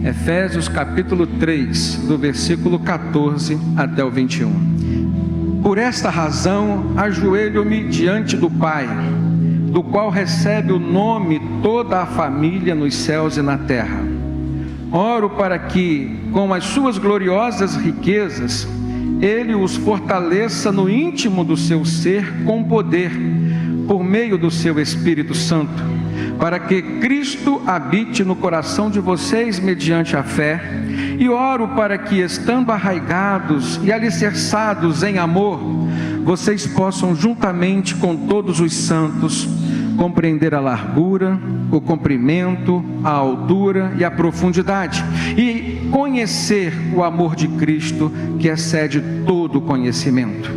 Efésios capítulo 3, do versículo 14 até o 21. Por esta razão, ajoelho-me diante do Pai, do qual recebe o nome toda a família nos céus e na terra. Oro para que, com as suas gloriosas riquezas, Ele os fortaleça no íntimo do seu ser com poder, por meio do seu Espírito Santo, para que Cristo habite no coração de vocês mediante a fé. E oro para que, estando arraigados e alicerçados em amor, vocês possam, juntamente com todos os santos, compreender a largura, o comprimento, a altura e a profundidade, e conhecer o amor de Cristo, que excede todo o conhecimento,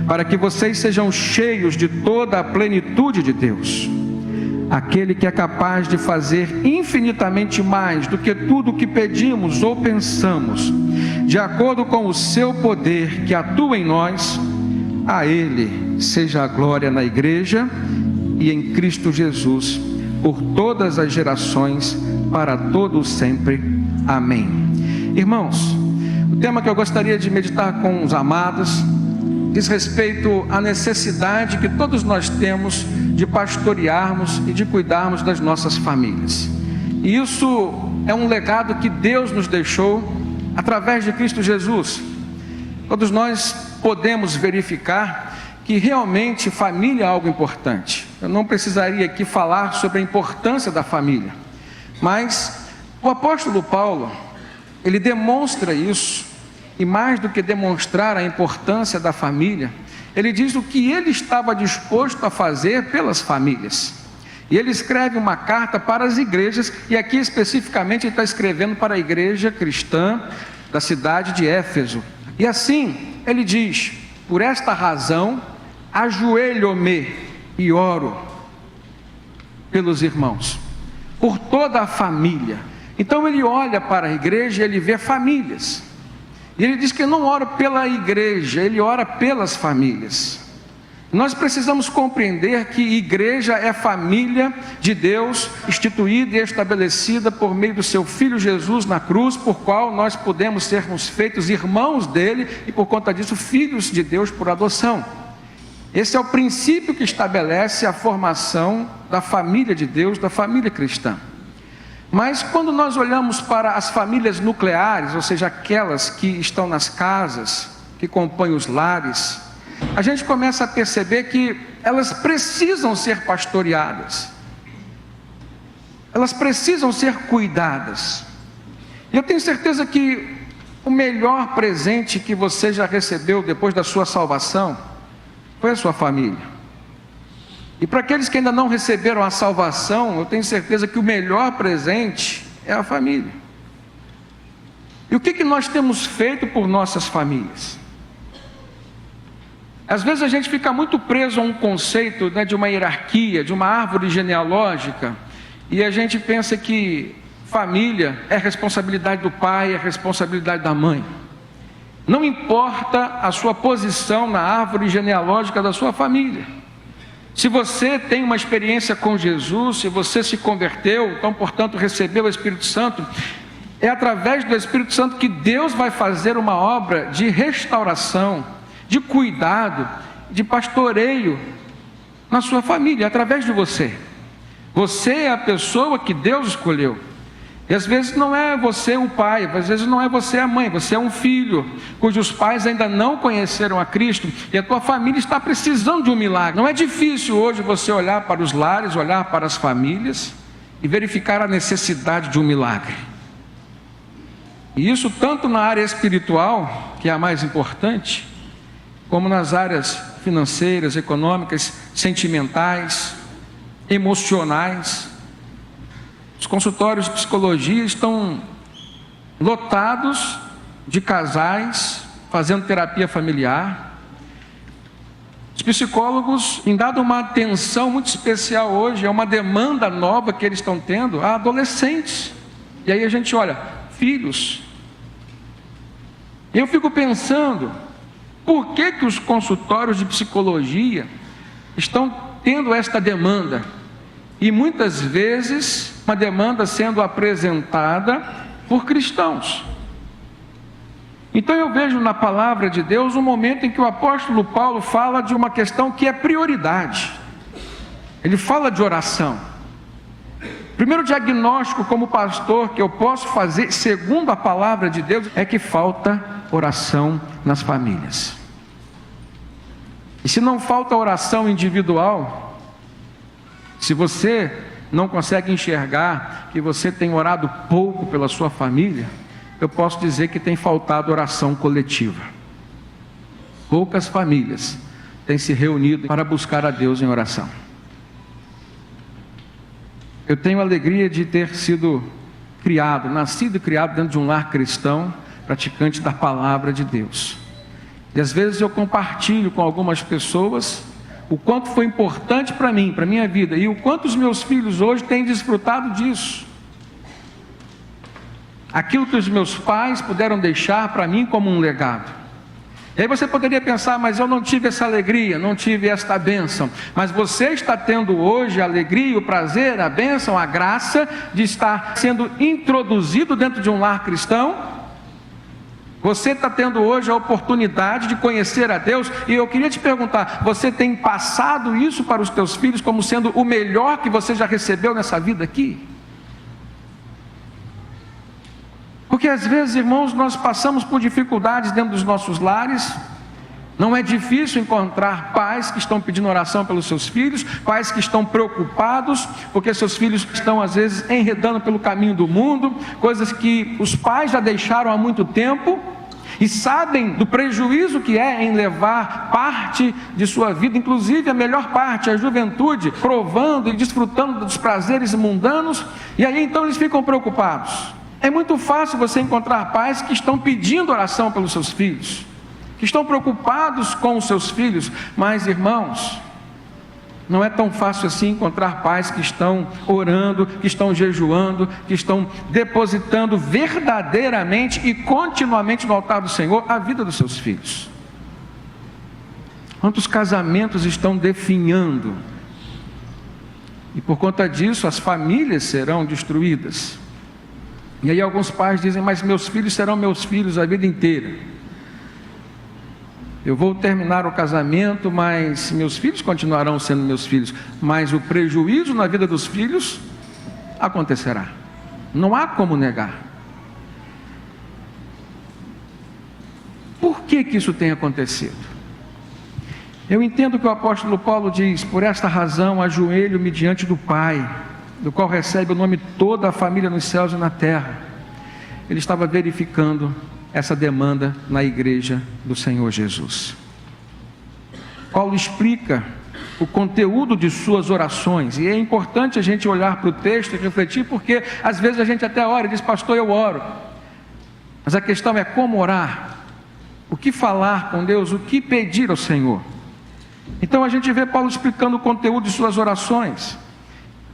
para que vocês sejam cheios de toda a plenitude de Deus. Aquele que é capaz de fazer infinitamente mais do que tudo o que pedimos ou pensamos, de acordo com o seu poder que atua em nós, a Ele seja a glória na igreja e em Cristo Jesus, por todas as gerações, para todos sempre. Amém. Irmãos, o tema que eu gostaria de meditar com os amados diz respeito à necessidade que todos nós temos de pastorearmos e de cuidarmos das nossas famílias. E isso é um legado que Deus nos deixou através de Cristo Jesus. Todos nós podemos verificar que realmente família é algo importante. Eu não precisaria aqui falar sobre a importância da família, mas o apóstolo Paulo, ele demonstra isso. E mais do que demonstrar a importância da família, ele diz o que ele estava disposto a fazer pelas famílias. E ele escreve uma carta para as igrejas, e aqui especificamente ele está escrevendo para a igreja cristã da cidade de Éfeso. E assim, ele diz: por esta razão, ajoelho-me e oro pelos irmãos, por toda a família. Então ele olha para a igreja e ele vê famílias. E ele diz que não ora pela igreja, ele ora pelas famílias. Nós precisamos compreender que igreja é família de Deus, instituída e estabelecida por meio do seu Filho Jesus na cruz, por qual nós podemos sermos feitos irmãos dele e por conta disso filhos de Deus por adoção. Esse é o princípio que estabelece a formação da família de Deus, da família cristã. Mas quando nós olhamos para as famílias nucleares, ou seja, aquelas que estão nas casas, que compõem os lares, a gente começa a perceber que elas precisam ser pastoreadas, elas precisam ser cuidadas. E eu tenho certeza que o melhor presente que você já recebeu depois da sua salvação foi a sua família. E para aqueles que ainda não receberam a salvação, eu tenho certeza que o melhor presente é a família. E o que nós temos feito por nossas famílias? Às vezes a gente fica muito preso a um conceito, de uma hierarquia, de uma árvore genealógica, e a gente pensa que família é responsabilidade do pai, é responsabilidade da mãe. Não importa a sua posição na árvore genealógica da sua família. Se você tem uma experiência com Jesus, se você se converteu, então portanto recebeu o Espírito Santo, é através do Espírito Santo que Deus vai fazer uma obra de restauração, de cuidado, de pastoreio na sua família, através de você. Você é a pessoa que Deus escolheu. E às vezes não é você o pai, às vezes não é você a mãe, você é um filho cujos pais ainda não conheceram a Cristo, e a tua família está precisando de um milagre. Não é difícil hoje você olhar para os lares, olhar para as famílias e verificar a necessidade de um milagre. E isso tanto na área espiritual, que é a mais importante, como nas áreas financeiras, econômicas, sentimentais, emocionais. Os consultórios de psicologia estão lotados de casais fazendo terapia familiar. Os psicólogos têm dado uma atenção muito especial hoje, é uma demanda nova que eles estão tendo a adolescentes. E aí a gente olha, filhos. E eu fico pensando, por que os consultórios de psicologia estão tendo esta demanda? E muitas vezes uma demanda sendo apresentada por cristãos. Então eu vejo na palavra de Deus um momento em que o apóstolo Paulo fala de uma questão que é prioridade. Ele fala de oração. Primeiro diagnóstico como pastor que eu posso fazer, segundo a palavra de Deus, é que falta oração nas famílias. E se não falta oração individual, se você não consegue enxergar que você tem orado pouco pela sua família, eu posso dizer que tem faltado oração coletiva. Poucas famílias têm se reunido para buscar a Deus em oração. Eu tenho a alegria de ter sido nascido e criado dentro de um lar cristão, praticante da palavra de Deus. E às vezes eu compartilho com algumas pessoas o quanto foi importante para mim, para a minha vida, e o quanto os meus filhos hoje têm desfrutado disso. Aquilo que os meus pais puderam deixar para mim como um legado. E aí você poderia pensar, mas eu não tive essa alegria, não tive esta bênção. Mas você está tendo hoje a alegria, o prazer, a bênção, a graça de estar sendo introduzido dentro de um lar cristão. Você está tendo hoje a oportunidade de conhecer a Deus. E eu queria te perguntar, você tem passado isso para os teus filhos como sendo o melhor que você já recebeu nessa vida aqui? Porque às vezes, irmãos, nós passamos por dificuldades dentro dos nossos lares. Não é difícil encontrar pais que estão pedindo oração pelos seus filhos, pais que estão preocupados, porque seus filhos estão às vezes enredando pelo caminho do mundo, coisas que os pais já deixaram há muito tempo, e sabem do prejuízo que é em levar parte de sua vida, inclusive a melhor parte, a juventude, provando e desfrutando dos prazeres mundanos, e aí então eles ficam preocupados. É muito fácil você encontrar pais que estão pedindo oração pelos seus filhos, que estão preocupados com os seus filhos, mas irmãos, não é tão fácil assim encontrar pais que estão orando, que estão jejuando, que estão depositando verdadeiramente e continuamente no altar do Senhor a vida dos seus filhos. Quantos casamentos estão definhando, e por conta disso as famílias serão destruídas. E aí alguns pais dizem, mas meus filhos serão meus filhos a vida inteira. Eu vou terminar o casamento, mas meus filhos continuarão sendo meus filhos. Mas o prejuízo na vida dos filhos acontecerá. Não há como negar. Por que isso tem acontecido? Eu entendo que o apóstolo Paulo diz, por esta razão ajoelho-me diante do Pai, do qual recebe o nome toda a família nos céus e na terra. Ele estava verificando essa demanda na igreja do Senhor Jesus. Paulo explica o conteúdo de suas orações, e é importante a gente olhar para o texto e refletir, porque às vezes a gente até ora e diz, pastor, eu oro, mas a questão é como orar, o que falar com Deus, o que pedir ao Senhor. Então a gente vê Paulo explicando o conteúdo de suas orações.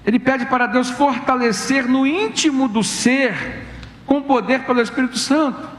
Ele pede para Deus fortalecer no íntimo do ser, com poder pelo Espírito Santo.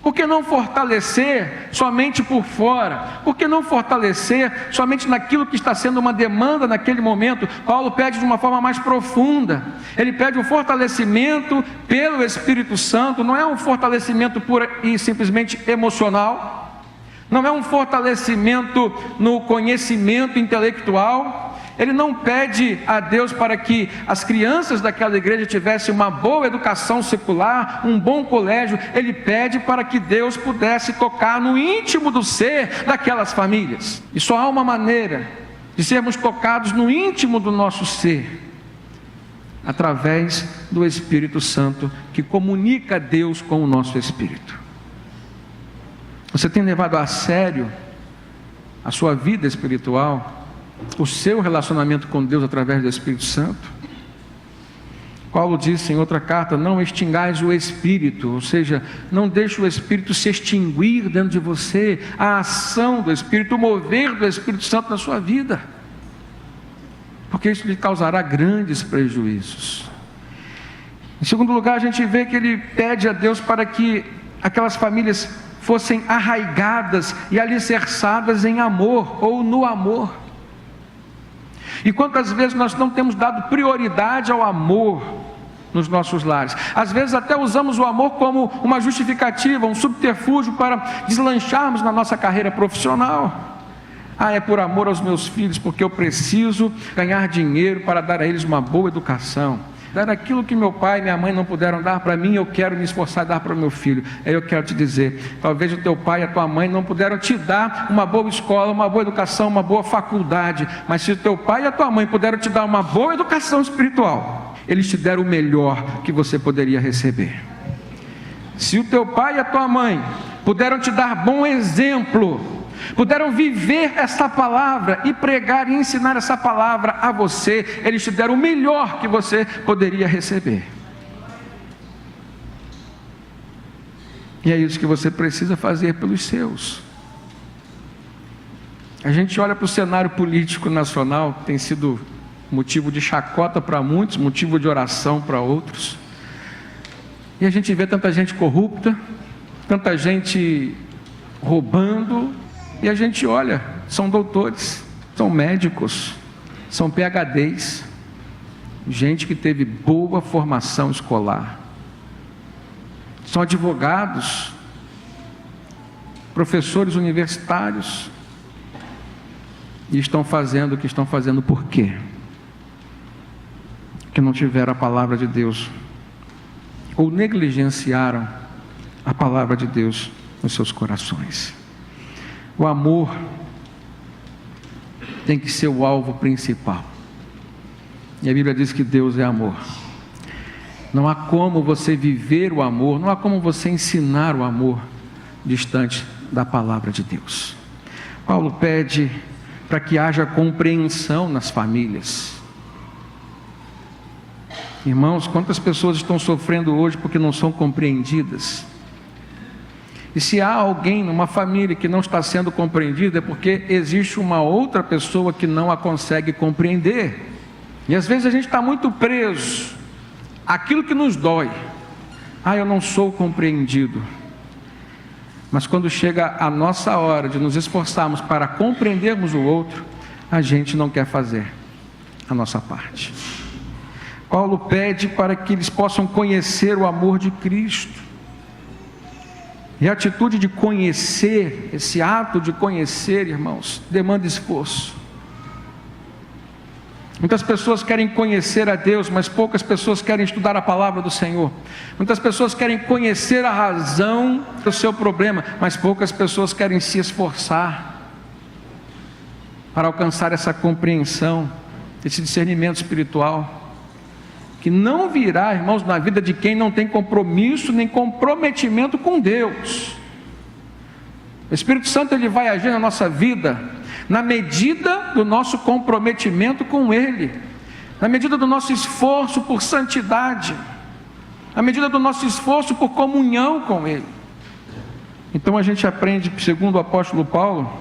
Por que não fortalecer somente por fora? Por que não fortalecer somente naquilo que está sendo uma demanda naquele momento? Paulo pede de uma forma mais profunda. Ele pede um fortalecimento pelo Espírito Santo. Não é um fortalecimento pura e simplesmente emocional. Não é um fortalecimento no conhecimento intelectual. Ele não pede a Deus para que as crianças daquela igreja tivessem uma boa educação secular, um bom colégio. Ele pede para que Deus pudesse tocar no íntimo do ser daquelas famílias. E só há uma maneira de sermos tocados no íntimo do nosso ser, através do Espírito Santo, que comunica Deus com o nosso espírito. Você tem levado a sério a sua vida espiritual, o seu relacionamento com Deus através do Espírito Santo? Paulo disse em outra carta, não extingais o Espírito, ou seja, não deixe o Espírito se extinguir dentro de você, a ação do Espírito, o mover do Espírito Santo na sua vida, porque isso lhe causará grandes prejuízos. Em segundo lugar, a gente vê que ele pede a Deus para que aquelas famílias fossem arraigadas e alicerçadas em amor, ou no amor. E quantas vezes nós não temos dado prioridade ao amor, nos nossos lares. Às vezes até usamos o amor como uma justificativa, um subterfúgio para deslancharmos na nossa carreira profissional. É por amor aos meus filhos, porque eu preciso ganhar dinheiro para dar a eles uma boa educação. Dar aquilo que meu pai e minha mãe não puderam dar para mim, eu quero me esforçar a dar para o meu filho. Aí eu quero te dizer, talvez o teu pai e a tua mãe não puderam te dar uma boa escola, uma boa educação, uma boa faculdade, mas se o teu pai e a tua mãe puderam te dar uma boa educação espiritual, eles te deram o melhor que você poderia receber. Se o teu pai e a tua mãe puderam te dar bom exemplo, puderam viver essa palavra e pregar e ensinar essa palavra a você, eles te deram o melhor que você poderia receber. E é isso que você precisa fazer pelos seus. A gente olha para o cenário político nacional, que tem sido motivo de chacota para muitos, motivo de oração para outros, e a gente vê tanta gente corrupta, tanta gente roubando, e a gente olha, são doutores, são médicos, são PhDs, gente que teve boa formação escolar, são advogados, professores universitários, e estão fazendo o que estão fazendo por quê? Porque não tiveram a palavra de Deus, ou negligenciaram a palavra de Deus nos seus corações. O amor tem que ser o alvo principal. E a Bíblia diz que Deus é amor. Não há como você viver o amor, não há como você ensinar o amor distante da palavra de Deus. Paulo pede para que haja compreensão nas famílias. Irmãos, quantas pessoas estão sofrendo hoje porque não são compreendidas? E se há alguém numa família que não está sendo compreendida, é porque existe uma outra pessoa que não a consegue compreender. E às vezes a gente está muito preso àquilo que nos dói. Eu não sou compreendido. Mas quando chega a nossa hora de nos esforçarmos para compreendermos o outro, a gente não quer fazer a nossa parte. Paulo pede para que eles possam conhecer o amor de Cristo. E a atitude de conhecer, esse ato de conhecer, irmãos, demanda esforço. Muitas pessoas querem conhecer a Deus, mas poucas pessoas querem estudar a palavra do Senhor. Muitas pessoas querem conhecer a razão do seu problema, mas poucas pessoas querem se esforçar para alcançar essa compreensão, esse discernimento espiritual, que não virá, irmãos, na vida de quem não tem compromisso nem comprometimento com Deus. O Espírito Santo ele vai agir na nossa vida na medida do nosso comprometimento com Ele, na medida do nosso esforço por santidade, na medida do nosso esforço por comunhão com Ele. Então a gente aprende, segundo o apóstolo Paulo,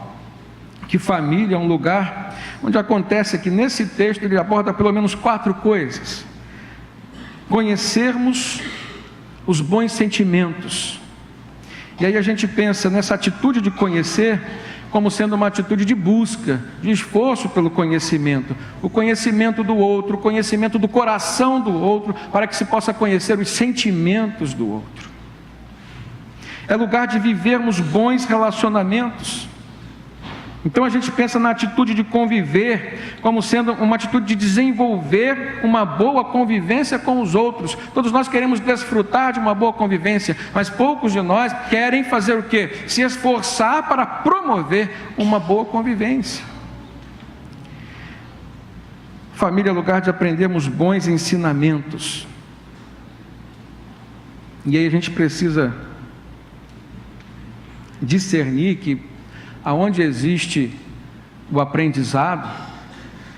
que família é um lugar onde acontece que nesse texto ele aborda pelo menos 4 coisas. Conhecermos os bons sentimentos. E aí a gente pensa nessa atitude de conhecer como sendo uma atitude de busca, de esforço pelo conhecimento, o conhecimento do outro, o conhecimento do coração do outro, para que se possa conhecer os sentimentos do outro. É lugar de vivermos bons relacionamentos. Então a gente pensa na atitude de conviver como sendo uma atitude de desenvolver uma boa convivência com os outros. Todos nós queremos desfrutar de uma boa convivência, mas poucos de nós querem fazer o quê? Se esforçar para promover uma boa convivência. Família é lugar de aprendermos bons ensinamentos. E aí a gente precisa discernir que aonde existe o aprendizado,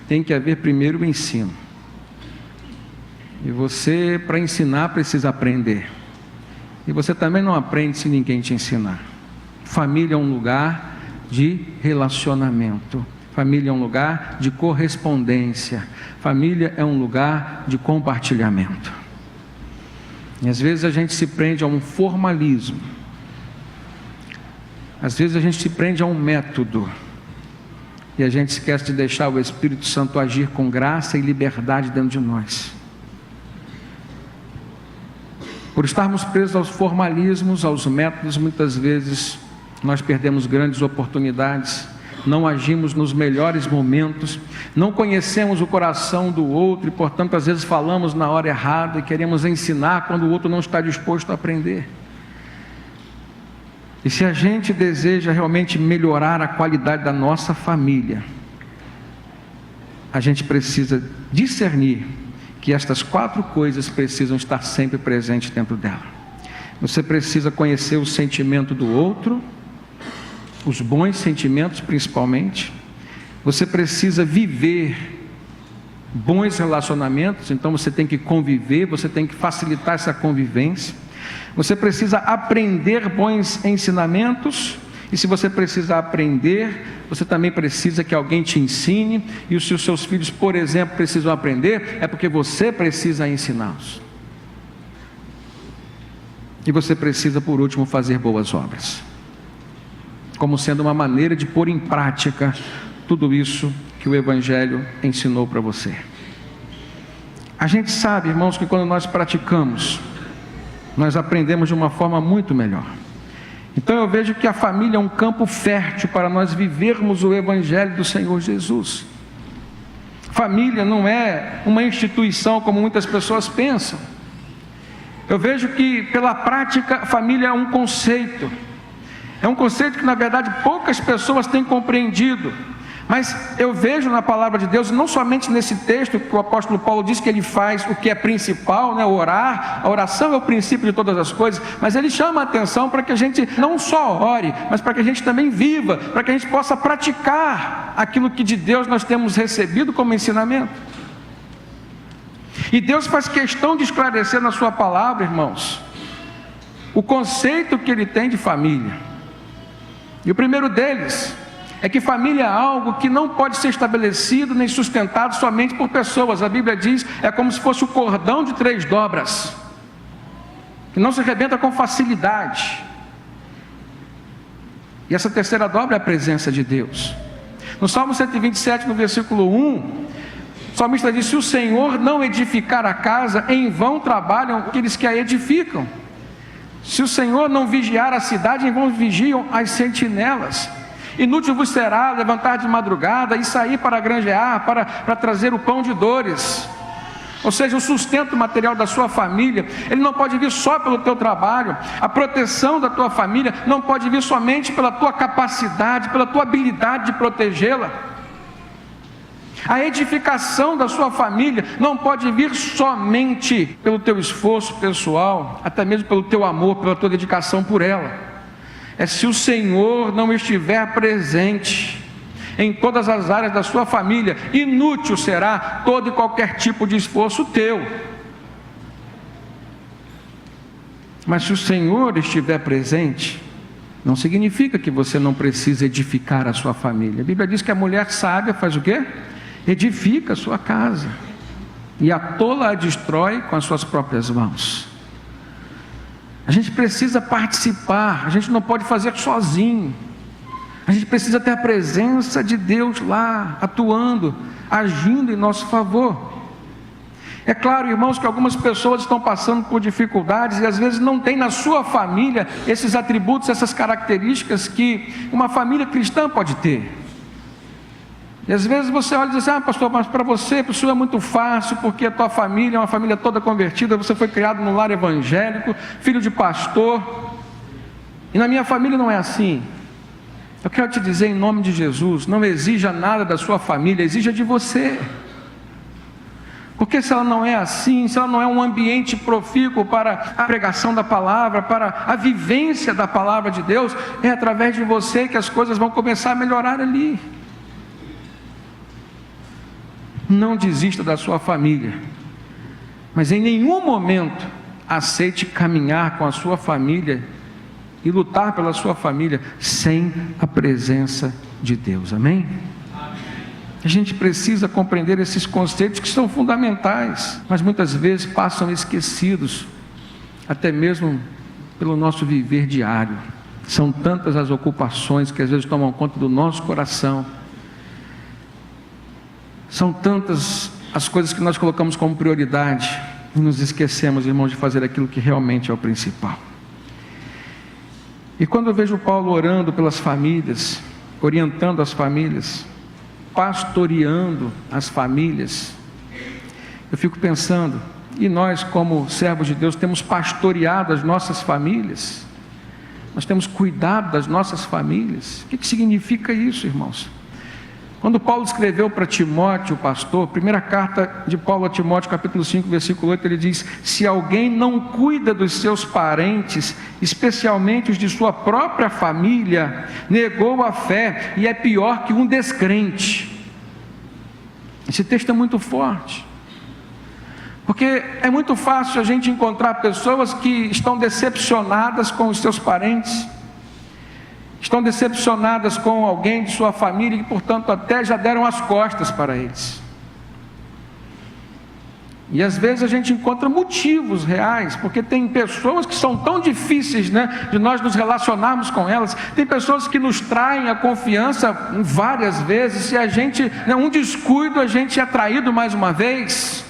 tem que haver primeiro o ensino. E você, para ensinar, precisa aprender. E você também não aprende se ninguém te ensinar. Família é um lugar de relacionamento. Família é um lugar de correspondência. Família é um lugar de compartilhamento. E às vezes a gente se prende a um formalismo. Às vezes a gente se prende a um método e a gente esquece de deixar o Espírito Santo agir com graça e liberdade dentro de nós. Por estarmos presos aos formalismos, aos métodos, muitas vezes nós perdemos grandes oportunidades, não agimos nos melhores momentos, não conhecemos o coração do outro e, portanto, às vezes falamos na hora errada e queremos ensinar quando o outro não está disposto a aprender. E se a gente deseja realmente melhorar a qualidade da nossa família, a gente precisa discernir que estas 4 coisas precisam estar sempre presentes dentro dela. Você precisa conhecer o sentimento do outro, os bons sentimentos principalmente. Você precisa viver bons relacionamentos, então você tem que conviver, você tem que facilitar essa convivência. Você precisa aprender bons ensinamentos, e se você precisa aprender, você também precisa que alguém te ensine, e se os seus filhos, por exemplo, precisam aprender, é porque você precisa ensiná-los. E você precisa, por último, fazer boas obras, como sendo uma maneira de pôr em prática tudo isso que o Evangelho ensinou para você. A gente sabe, irmãos, que quando nós praticamos, nós aprendemos de uma forma muito melhor. Então eu vejo que a família é um campo fértil para nós vivermos o Evangelho do Senhor Jesus. Família não é uma instituição como muitas pessoas pensam. Eu vejo que pela prática, família é um conceito. É um conceito que na verdade poucas pessoas têm compreendido. Mas eu vejo na palavra de Deus, não somente nesse texto que o apóstolo Paulo diz que ele faz o que é principal, né, orar, a oração é o princípio de todas as coisas, mas ele chama a atenção para que a gente não só ore, mas para que a gente também viva, para que a gente possa praticar aquilo que de Deus nós temos recebido como ensinamento. E Deus faz questão de esclarecer na sua palavra, irmãos, o conceito que ele tem de família. E o primeiro deles é que família é algo que não pode ser estabelecido nem sustentado somente por pessoas. A Bíblia diz, é como se fosse o cordão de 3 dobras, que não se arrebenta com facilidade. E essa terceira dobra é a presença de Deus. No Salmo 127, no versículo 1, o salmista diz, se o Senhor não edificar a casa, em vão trabalham aqueles que a edificam. Se o Senhor não vigiar a cidade, em vão vigiam as sentinelas. Inútil vos será levantar de madrugada e sair para granjear, para trazer o pão de dores. Ou seja, o sustento material da sua família, ele não pode vir só pelo teu trabalho. A proteção da tua família não pode vir somente pela tua capacidade, pela tua habilidade de protegê-la. A edificação da sua família não pode vir somente pelo teu esforço pessoal, até mesmo pelo teu amor, pela tua dedicação por ela. É se o Senhor não estiver presente em todas as áreas da sua família, inútil será todo e qualquer tipo de esforço teu. Mas se o Senhor estiver presente, não significa que você não precisa edificar a sua família. A Bíblia diz que a mulher sábia faz o quê? Edifica a sua casa, e a tola a destrói com as suas próprias mãos. A gente precisa participar, a gente não pode fazer sozinho. A gente precisa ter a presença de Deus lá, atuando, agindo em nosso favor. É claro, irmãos, que algumas pessoas estão passando por dificuldades e às vezes não tem na sua família esses atributos, essas características que uma família cristã pode ter. E às vezes você olha e diz assim, pastor, mas para você, isso é muito fácil, porque a tua família é uma família toda convertida, você foi criado num lar evangélico, filho de pastor, e na minha família não é assim. Eu quero te dizer em nome de Jesus, não exija nada da sua família, exija de você. Porque se ela não é assim, se ela não é um ambiente profícuo para a pregação da palavra, para a vivência da palavra de Deus, é através de você que as coisas vão começar a melhorar ali. Não desista da sua família, mas em nenhum momento aceite caminhar com a sua família e lutar pela sua família sem a presença de Deus, amém? A gente precisa compreender esses conceitos que são fundamentais, mas muitas vezes passam esquecidos, até mesmo pelo nosso viver diário. São tantas as ocupações que às vezes tomam conta do nosso coração. São tantas as coisas que nós colocamos como prioridade, e nos esquecemos, irmãos, de fazer aquilo que realmente é o principal. E quando eu vejo Paulo orando pelas famílias, orientando as famílias, pastoreando as famílias, eu fico pensando, e nós como servos de Deus temos pastoreado as nossas famílias, nós temos cuidado das nossas famílias. O que significa isso, irmãos? Quando Paulo escreveu para Timóteo, o pastor, primeira carta de Paulo a Timóteo, capítulo 5, versículo 8, ele diz: se alguém não cuida dos seus parentes, especialmente os de sua própria família, negou a fé e é pior que um descrente. Esse texto é muito forte, porque é muito fácil a gente encontrar pessoas que estão decepcionadas com os seus parentes, estão decepcionadas com alguém de sua família e, portanto, até já deram as costas para eles. E às vezes a gente encontra motivos reais, porque tem pessoas que são tão difíceis, de nós nos relacionarmos com elas. Tem pessoas que nos traem a confiança várias vezes, e a gente, um descuido, a gente é traído mais uma vez.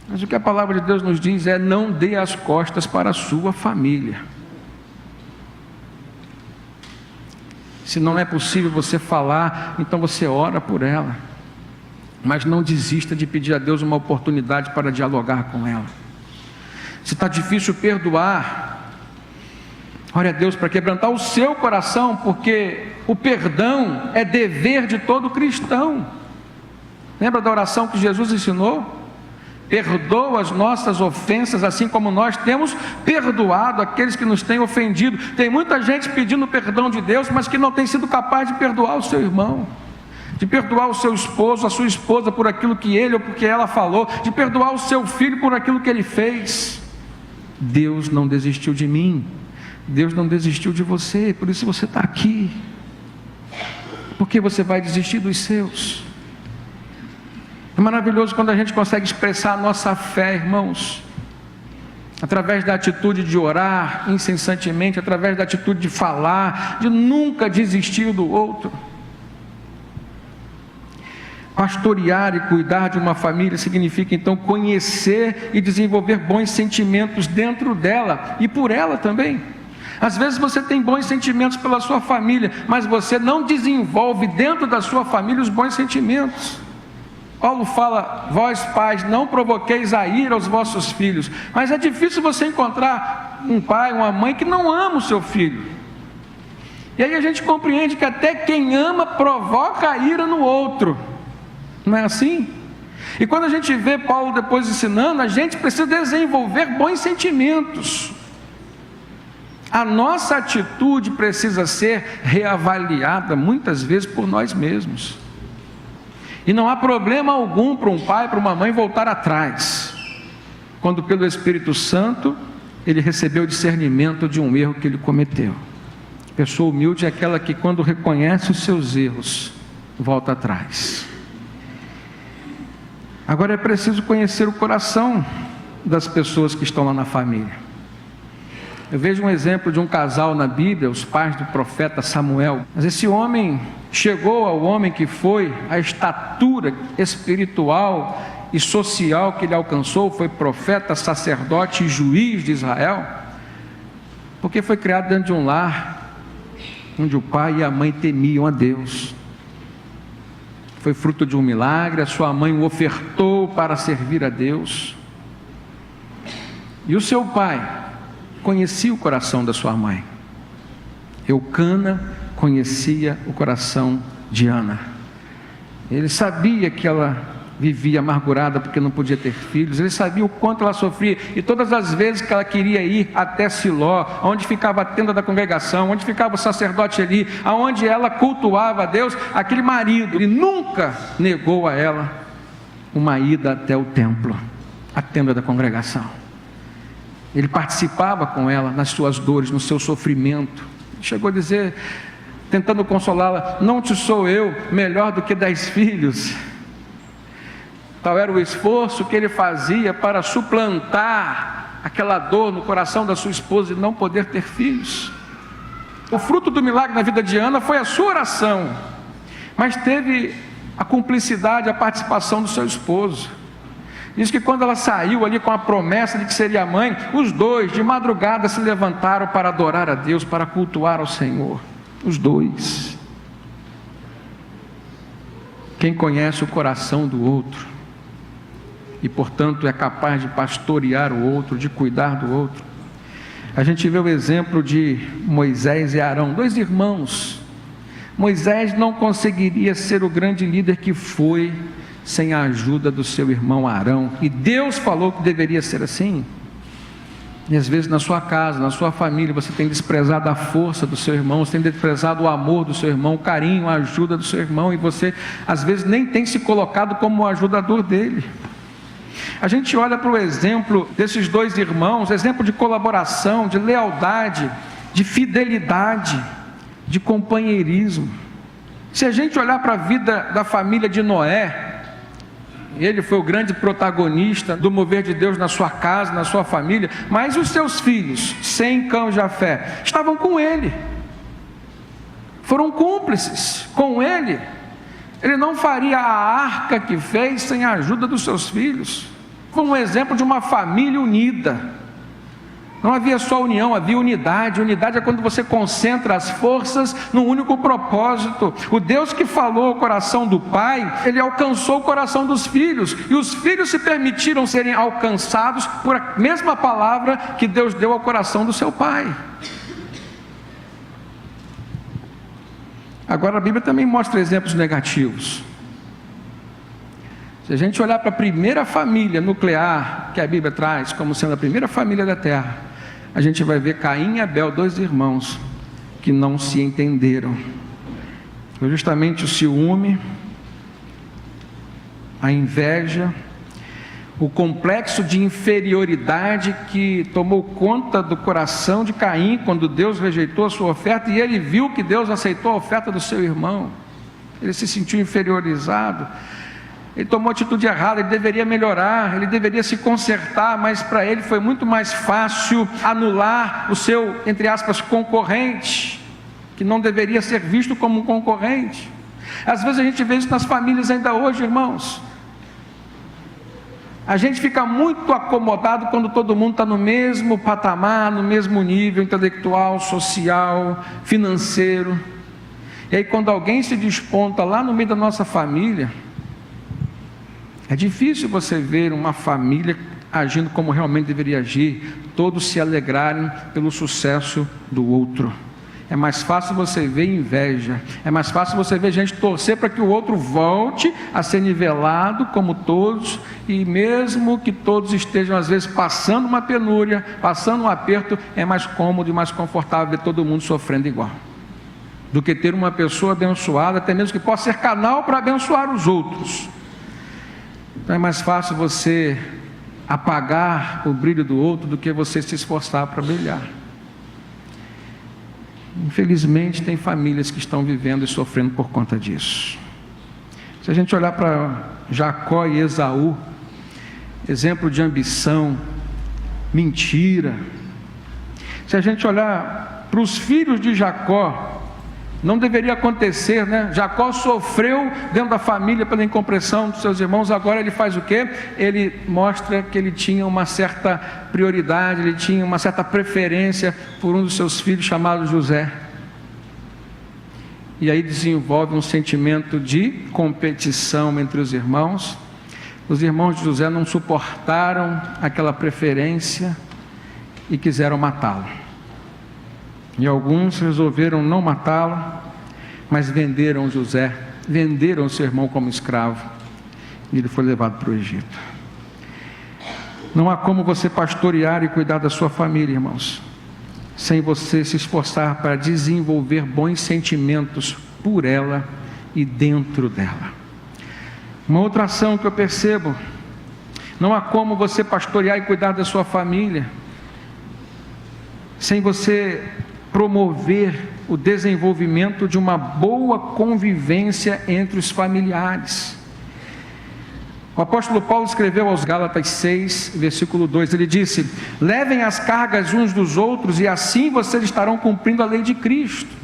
Mas o que a palavra de Deus nos diz é: não dê as costas para a sua família. Se não é possível você falar, então você ora por ela, mas não desista de pedir a Deus uma oportunidade para dialogar com ela. Se está difícil perdoar, ore a Deus para quebrantar o seu coração, porque o perdão é dever de todo cristão. Lembra da oração que Jesus ensinou? Perdoa as nossas ofensas, assim como nós temos perdoado aqueles que nos têm ofendido. Tem muita gente pedindo perdão de Deus, mas que não tem sido capaz de perdoar o seu irmão, de perdoar o seu esposo, a sua esposa por aquilo que ele ou porque ela falou, de perdoar o seu filho por aquilo que ele fez. Deus não desistiu de mim, Deus não desistiu de você, por isso você está aqui. Por que você vai desistir dos seus? É maravilhoso quando a gente consegue expressar a nossa fé, irmãos, através da atitude de orar incessantemente, através da atitude de falar, de nunca desistir do outro. Pastorear e cuidar de uma família significa então conhecer e desenvolver bons sentimentos dentro dela e por ela também. Às vezes você tem bons sentimentos pela sua família, mas você não desenvolve dentro da sua família os bons sentimentos. Paulo fala: vós pais, não provoqueis a ira aos vossos filhos. Mas é difícil você encontrar um pai, uma mãe que não ama o seu filho. E aí a gente compreende que até quem ama provoca a ira no outro. Não é assim? E quando a gente vê Paulo depois ensinando, a gente precisa desenvolver bons sentimentos. A nossa atitude precisa ser reavaliada muitas vezes por nós mesmos. E não há problema algum para um pai, para uma mãe voltar atrás, quando pelo Espírito Santo ele recebeu o discernimento de um erro que ele cometeu. Pessoa humilde é aquela que, quando reconhece os seus erros, volta atrás. Agora é preciso conhecer o coração das pessoas que estão lá na família. Eu vejo um exemplo de um casal na Bíblia, os pais do profeta Samuel. Mas esse homem chegou ao homem que foi, a estatura espiritual e social que ele alcançou, foi profeta, sacerdote e juiz de Israel, porque foi criado dentro de um lar onde o pai e a mãe temiam a Deus. Foi fruto de um milagre, a sua mãe o ofertou para servir a Deus. E o seu pai conhecia o coração da sua mãe. Eucana conhecia o coração de Ana. Ele sabia que ela vivia amargurada porque não podia ter filhos. Ele sabia o quanto ela sofria. E todas as vezes que ela queria ir até Siló, onde ficava a tenda da congregação, onde ficava o sacerdote ali, aonde ela cultuava a Deus, aquele marido, ele nunca negou a ela uma ida até o templo, a tenda da congregação. Ele participava com ela nas suas dores, no seu sofrimento. Chegou a dizer, tentando consolá-la: não te sou eu melhor do que 10 filhos? Tal era o esforço que ele fazia para suplantar aquela dor no coração da sua esposa de não poder ter filhos. O fruto do milagre na vida de Ana foi a sua oração, mas teve a cumplicidade, a participação do seu esposo. Diz que quando ela saiu ali com a promessa de que seria mãe, os dois de madrugada se levantaram para adorar a Deus, para cultuar ao Senhor. Os dois. Quem conhece o coração do outro e portanto é capaz de pastorear o outro, de cuidar do outro. A gente vê o exemplo de Moisés e Arão, dois irmãos. Moisés não conseguiria ser o grande líder que foi sem a ajuda do seu irmão Arão, e Deus falou que deveria ser assim. E às vezes na sua casa, na sua família, você tem desprezado a força do seu irmão, você tem desprezado o amor do seu irmão, o carinho, a ajuda do seu irmão, e você às vezes nem tem se colocado como o ajudador dele. A gente olha para o exemplo desses dois irmãos, exemplo de colaboração, de lealdade, de fidelidade, de companheirismo. Se a gente olhar para a vida da família de Noé, ele foi o grande protagonista do mover de Deus na sua casa, na sua família, mas os seus filhos, Sem, Cã e Jafé, estavam com ele, foram cúmplices com ele. Ele não faria a arca que fez sem a ajuda dos seus filhos. Foi um exemplo de uma família unida. Não havia só união, havia unidade. Unidade é quando você concentra as forças num único propósito. O Deus que falou ao coração do pai, ele alcançou o coração dos filhos, e os filhos se permitiram serem alcançados por a mesma palavra que Deus deu ao coração do seu pai. Agora a Bíblia também mostra exemplos negativos. Se a gente olhar para a primeira família nuclear que a Bíblia traz como sendo a primeira família da terra, a gente vai ver Caim e Abel, dois irmãos que não se entenderam. Foi justamente o ciúme, a inveja, o complexo de inferioridade que tomou conta do coração de Caim quando Deus rejeitou a sua oferta, e ele viu que Deus aceitou a oferta do seu irmão. Ele se sentiu inferiorizado. Ele tomou atitude errada, ele deveria melhorar, ele deveria se consertar, mas para ele foi muito mais fácil anular o seu, entre aspas, concorrente, que não deveria ser visto como um concorrente. Às vezes a gente vê isso nas famílias ainda hoje, irmãos. A gente fica muito acomodado quando todo mundo está no mesmo patamar, no mesmo nível intelectual, social, financeiro. E aí quando alguém se desponta lá no meio da nossa família, é difícil você ver uma família agindo como realmente deveria agir, todos se alegrarem pelo sucesso do outro. É mais fácil você ver inveja, é mais fácil você ver gente torcer para que o outro volte a ser nivelado como todos, e mesmo que todos estejam às vezes passando uma penúria, passando um aperto, é mais cômodo e mais confortável ver todo mundo sofrendo igual, do que ter uma pessoa abençoada, até mesmo que possa ser canal para abençoar os outros. Então é mais fácil você apagar o brilho do outro do que você se esforçar para brilhar. Infelizmente tem famílias que estão vivendo e sofrendo por conta disso. Se a gente olhar para Jacó e Esaú, exemplo de ambição, mentira. Se a gente olhar para os filhos de Jacó, não deveria acontecer, né? Jacó sofreu dentro da família pela incompreensão dos seus irmãos. Agora ele faz o quê? Ele mostra que ele tinha uma certa prioridade, ele tinha uma certa preferência por um dos seus filhos chamado José. E aí desenvolve um sentimento de competição entre os irmãos. Os irmãos de José não suportaram aquela preferência e quiseram matá-lo. E alguns resolveram não matá-lo, mas venderam José, venderam seu irmão como escravo, e ele foi levado para o Egito. Não há como você pastorear e cuidar da sua família, irmãos, sem você se esforçar para desenvolver bons sentimentos por ela e dentro dela. Uma outra ação que eu percebo: não há como você pastorear e cuidar da sua família sem você promover o desenvolvimento de uma boa convivência entre os familiares. O apóstolo Paulo escreveu aos Gálatas 6, versículo 2, ele disse: levem as cargas uns dos outros, e assim vocês estarão cumprindo a lei de Cristo.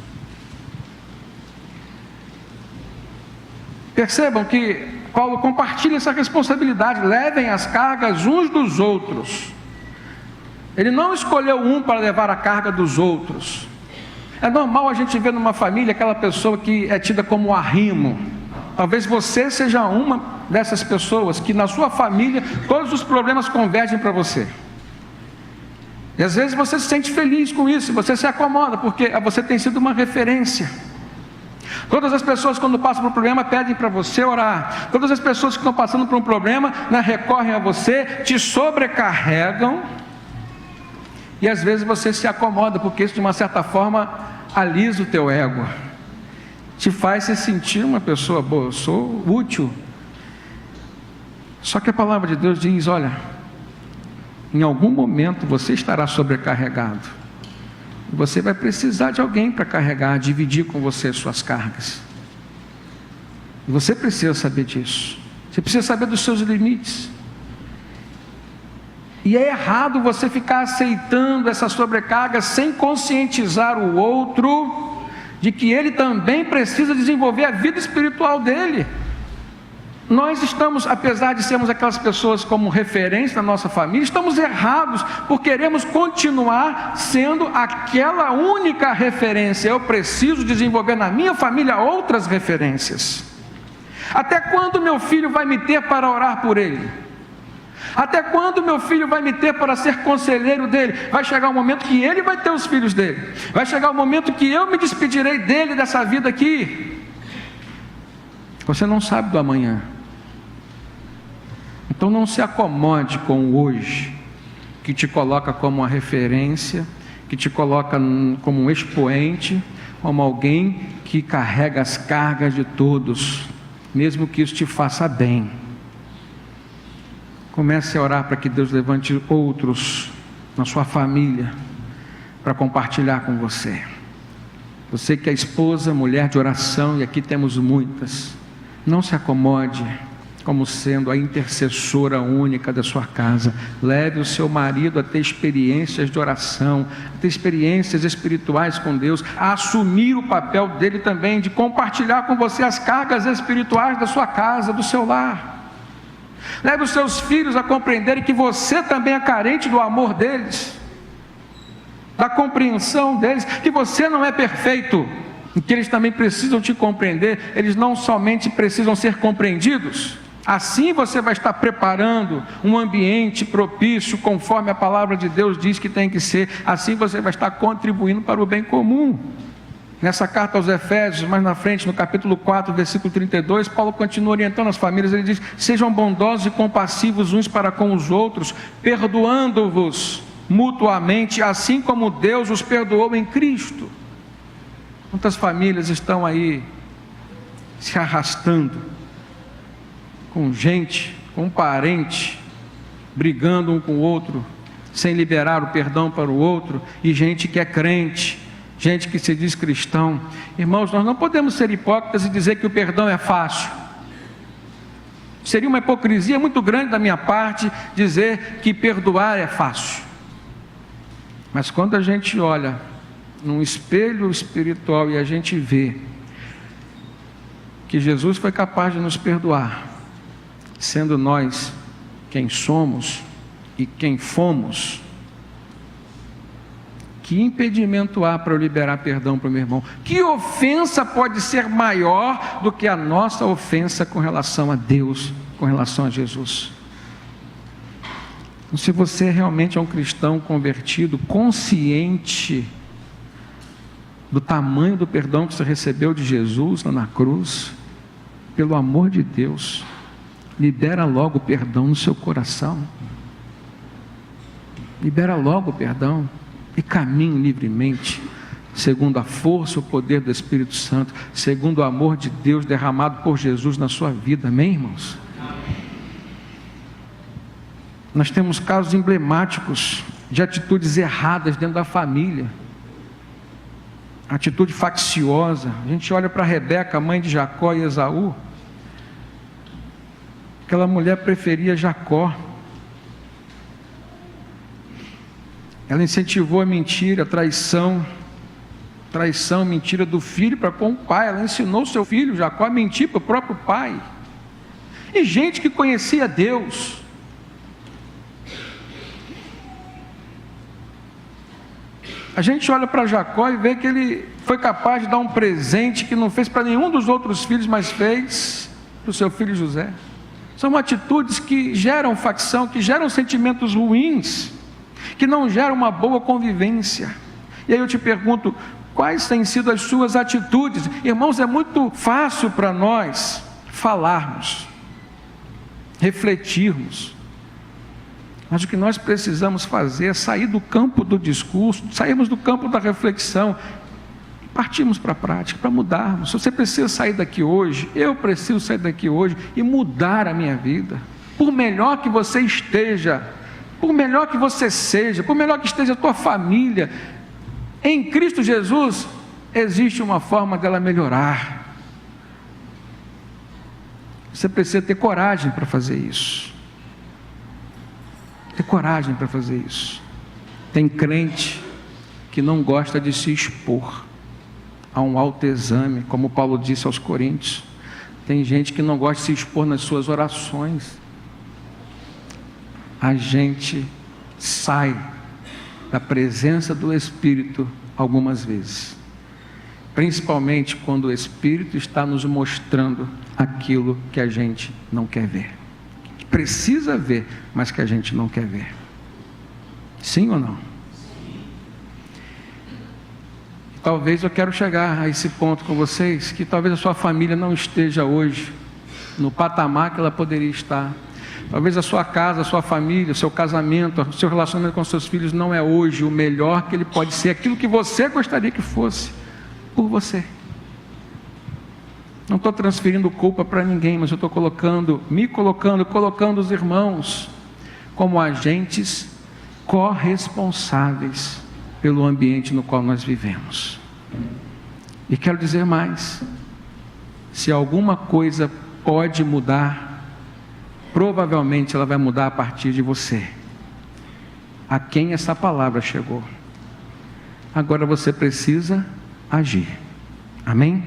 Percebam que Paulo compartilha essa responsabilidade, levem as cargas uns dos outros. Ele não escolheu um para levar a carga dos outros. É normal a gente ver numa família aquela pessoa que é tida como arrimo. Talvez você seja uma dessas pessoas que na sua família todos os problemas convergem para você. E às vezes você se sente feliz com isso, você se acomoda, porque você tem sido uma referência. Todas as pessoas quando passam por um problema pedem para você orar. Todas as pessoas que estão passando por um problema recorrem a você, te sobrecarregam. E às vezes você se acomoda, porque isso de uma certa forma alisa o teu ego, te faz se sentir uma pessoa boa, eu sou útil. Só que a palavra de Deus diz, olha, em algum momento você estará sobrecarregado, você vai precisar de alguém para carregar, dividir com você as suas cargas, e você precisa saber disso, você precisa saber dos seus limites. E é errado você ficar aceitando essa sobrecarga sem conscientizar o outro de que ele também precisa desenvolver a vida espiritual dele. Nós estamos, apesar de sermos aquelas pessoas como referência na nossa família, estamos errados por queremos continuar sendo aquela única referência. Eu preciso desenvolver na minha família outras referências. Até quando meu filho vai me ter para orar por ele? Até quando meu filho vai me ter para ser conselheiro dele? Vai chegar o momento que ele vai ter os filhos dele. Vai chegar o momento que eu me despedirei dele dessa vida aqui. Você não sabe do amanhã. Então não se acomode com o hoje, que te coloca como uma referência, que te coloca como um expoente, como alguém que carrega as cargas de todos, mesmo que isso te faça bem. Comece a orar para que Deus levante outros na sua família para compartilhar com você. Você que é esposa, mulher de oração, e aqui temos muitas, não se acomode como sendo a intercessora única da sua casa. Leve o seu marido a ter experiências de oração, a ter experiências espirituais com Deus, a assumir o papel dele também de compartilhar com você as cargas espirituais da sua casa, do seu lar. Leve os seus filhos a compreenderem que você também é carente do amor deles, da compreensão deles, que você não é perfeito, e que eles também precisam te compreender. Eles não somente precisam ser compreendidos. Assim você vai estar preparando um ambiente propício, conforme a palavra de Deus diz que tem que ser. Assim você vai estar contribuindo para o bem comum. Nessa carta aos Efésios, mais na frente, no capítulo 4, versículo 32, Paulo continua orientando as famílias. Ele diz: sejam bondosos e compassivos uns para com os outros, perdoando-vos mutuamente, assim como Deus os perdoou em Cristo. Quantas famílias estão aí se arrastando, com gente, com parente, brigando um com o outro, sem liberar o perdão para o outro, e gente que é crente, gente que se diz cristão. Irmãos, nós não podemos ser hipócritas e dizer que o perdão é fácil. Seria uma hipocrisia muito grande da minha parte dizer que perdoar é fácil. Mas quando a gente olha num espelho espiritual e a gente vê que Jesus foi capaz de nos perdoar, sendo nós quem somos e quem fomos, que impedimento há para eu liberar perdão para o meu irmão? Que ofensa pode ser maior do que a nossa ofensa com relação a Deus, com relação a Jesus? Então, se você realmente é um cristão convertido, consciente do tamanho do perdão que você recebeu de Jesus lá na cruz, pelo amor de Deus, libera logo o perdão no seu coração. Libera logo o perdão e caminhe livremente, segundo a força, o poder do Espírito Santo, segundo o amor de Deus derramado por Jesus na sua vida. Amém, irmãos? Nós temos casos emblemáticos de atitudes erradas dentro da família, atitude facciosa. A gente olha para Rebeca, mãe de Jacó e Esaú. Aquela mulher preferia Jacó. Ela incentivou a mentira, a traição, mentira do filho para com o pai. Ela ensinou seu filho Jacó a mentir para o próprio pai. e gente que conhecia Deus. A gente olha para Jacó e vê que ele foi capaz de dar um presente que não fez para nenhum dos outros filhos, mas fez para o seu filho José. São atitudes que geram facção, que geram sentimentos ruins, que não geram uma boa convivência. E aí eu te pergunto, quais têm sido as suas atitudes? Irmãos, é muito fácil para nós falarmos, refletirmos, mas o que nós precisamos fazer é sair do campo do discurso, sairmos do campo da reflexão, e partirmos para a prática, para mudarmos. Você precisa sair daqui hoje, eu preciso sair daqui hoje e mudar a minha vida. Por melhor que você esteja, por melhor que você seja, por melhor que esteja a tua família, em Cristo Jesus, existe uma forma dela melhorar. Você precisa ter coragem para fazer isso. Ter coragem para fazer isso. Tem crente que não gosta de se expor a um autoexame, como Paulo disse aos Coríntios. Tem gente que não gosta de se expor nas suas orações. A gente sai da presença do Espírito algumas vezes, principalmente quando o Espírito está nos mostrando aquilo que a gente não quer ver, que precisa ver, mas que a gente não quer ver. Sim ou não? Talvez eu quero chegar a esse ponto com vocês, que talvez a sua família não esteja hoje no patamar que ela poderia estar. Talvez a sua casa, a sua família, o seu casamento, o seu relacionamento com seus filhos não é hoje o melhor que ele pode ser, aquilo que você gostaria que fosse, por você. Não estou transferindo culpa para ninguém, mas eu estou colocando os irmãos como agentes corresponsáveis pelo ambiente no qual nós vivemos. E quero dizer mais, se alguma coisa pode mudar, provavelmente ela vai mudar a partir de você, a quem essa palavra chegou. Agora você precisa agir. Amém?